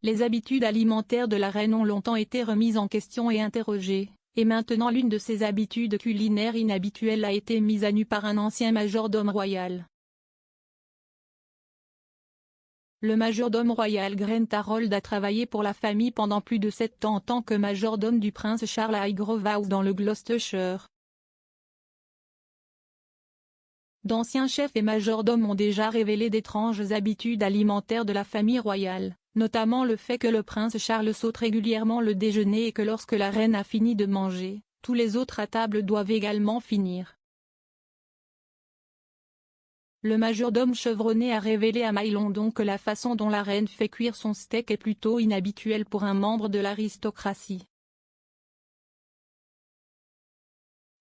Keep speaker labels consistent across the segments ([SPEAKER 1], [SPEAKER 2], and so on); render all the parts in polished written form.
[SPEAKER 1] Les habitudes alimentaires de la reine ont longtemps été remises en question et interrogées, et maintenant l'une de ces habitudes culinaires inhabituelles a été mise à nu par un ancien majordome royal. Le majordome royal Grant Harold a travaillé pour la famille pendant plus de 7 ans en tant que majordome du prince Charles à Highgrove House dans le Gloucestershire. D'anciens chefs et majordomes ont déjà révélé d'étranges habitudes alimentaires de la famille royale, notamment le fait que le prince Charles saute régulièrement le déjeuner et que lorsque la reine a fini de manger, tous les autres à table doivent également finir. Le majordome chevronné a révélé à Mail London que la façon dont la reine fait cuire son steak est plutôt inhabituelle pour un membre de l'aristocratie.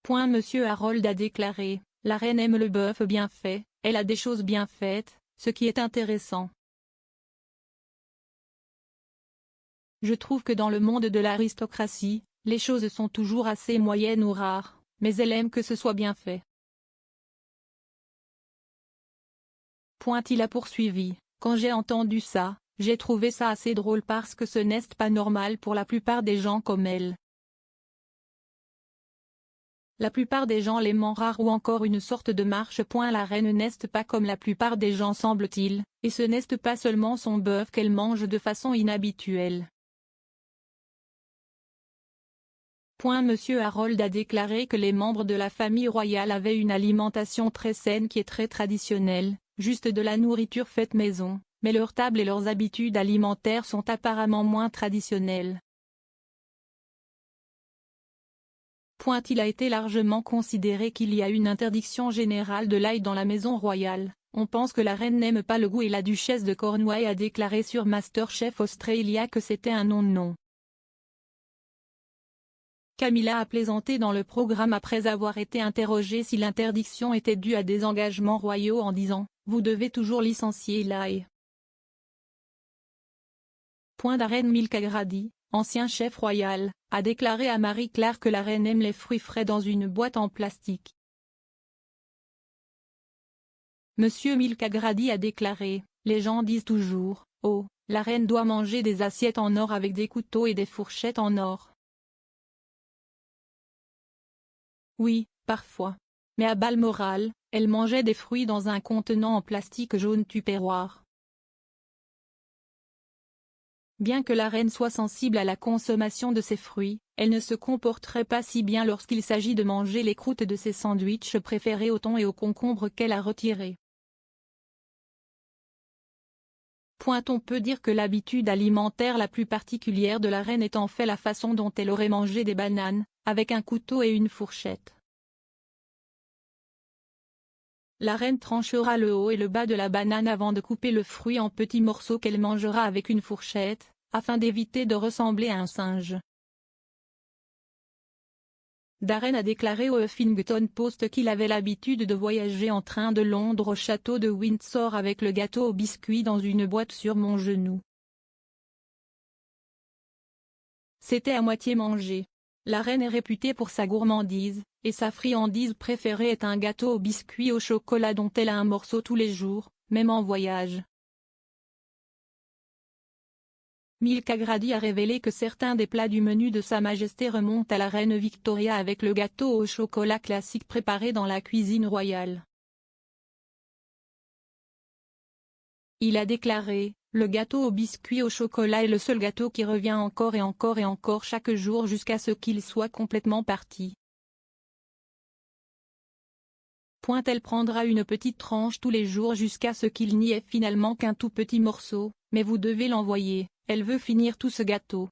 [SPEAKER 1] Monsieur Harold a déclaré, « La reine aime le bœuf bien fait, elle a des choses bien faites, ce qui est intéressant. Je trouve que dans le monde de l'aristocratie, les choses sont toujours assez moyennes ou rares, mais elle aime que ce soit bien fait. » Il a poursuivi, « Quand j'ai entendu ça, j'ai trouvé ça assez drôle parce que ce n'est pas normal pour la plupart des gens comme elle. La plupart des gens les mangent rares ou encore une sorte de marche. La reine n'est pas comme la plupart des gens semble-t-il, et ce n'est pas seulement son bœuf qu'elle mange de façon inhabituelle. » Monsieur Harold a déclaré que les membres de la famille royale avaient une alimentation très saine qui est très traditionnelle, juste de la nourriture faite maison, mais leur table et leurs habitudes alimentaires sont apparemment moins traditionnelles. Il a été largement considéré qu'il y a une interdiction générale de l'ail dans la maison royale. On pense que la reine n'aime pas le goût et la duchesse de Cornouailles a déclaré sur MasterChef Australia que c'était un non-non. Camilla a plaisanté dans le programme après avoir été interrogée si l'interdiction était due à des engagements royaux en disant « Vous devez toujours licencier l'ail ». Darren Mulcagrady, ancien chef royal, a déclaré à Marie-Claire que la reine aime les fruits frais dans une boîte en plastique. Monsieur Mulcagrady a déclaré, « Les gens disent toujours, oh, la reine doit manger des assiettes en or avec des couteaux et des fourchettes en or. Oui, parfois. Mais à Balmoral, elle mangeait des fruits dans un contenant en plastique jaune tupperware. » Bien que la reine soit sensible à la consommation de ces fruits, elle ne se comporterait pas si bien lorsqu'il s'agit de manger les croûtes de ses sandwichs préférés au thon et au concombre qu'elle a retirés. On peut dire que l'habitude alimentaire la plus particulière de la reine est en fait la façon dont elle aurait mangé des bananes, avec un couteau et une fourchette. La reine tranchera le haut et le bas de la banane avant de couper le fruit en petits morceaux qu'elle mangera avec une fourchette, afin d'éviter de ressembler à un singe. Darren a déclaré au Huffington Post qu'il avait l'habitude de voyager en train de Londres au château de Windsor avec le gâteau au biscuit dans une boîte sur mon genou. C'était à moitié mangé. La reine est réputée pour sa gourmandise, et sa friandise préférée est un gâteau au biscuit au chocolat dont elle a un morceau tous les jours, même en voyage. Mulcagrady a révélé que certains des plats du menu de Sa Majesté remontent à la reine Victoria avec le gâteau au chocolat classique préparé dans la cuisine royale. Il a déclaré, « Le gâteau au biscuit au chocolat est le seul gâteau qui revient encore et encore et encore chaque jour jusqu'à ce qu'il soit complètement parti. » Elle prendra une petite tranche tous les jours jusqu'à ce qu'il n'y ait finalement qu'un tout petit morceau, mais vous devez l'envoyer, elle veut finir tout ce gâteau.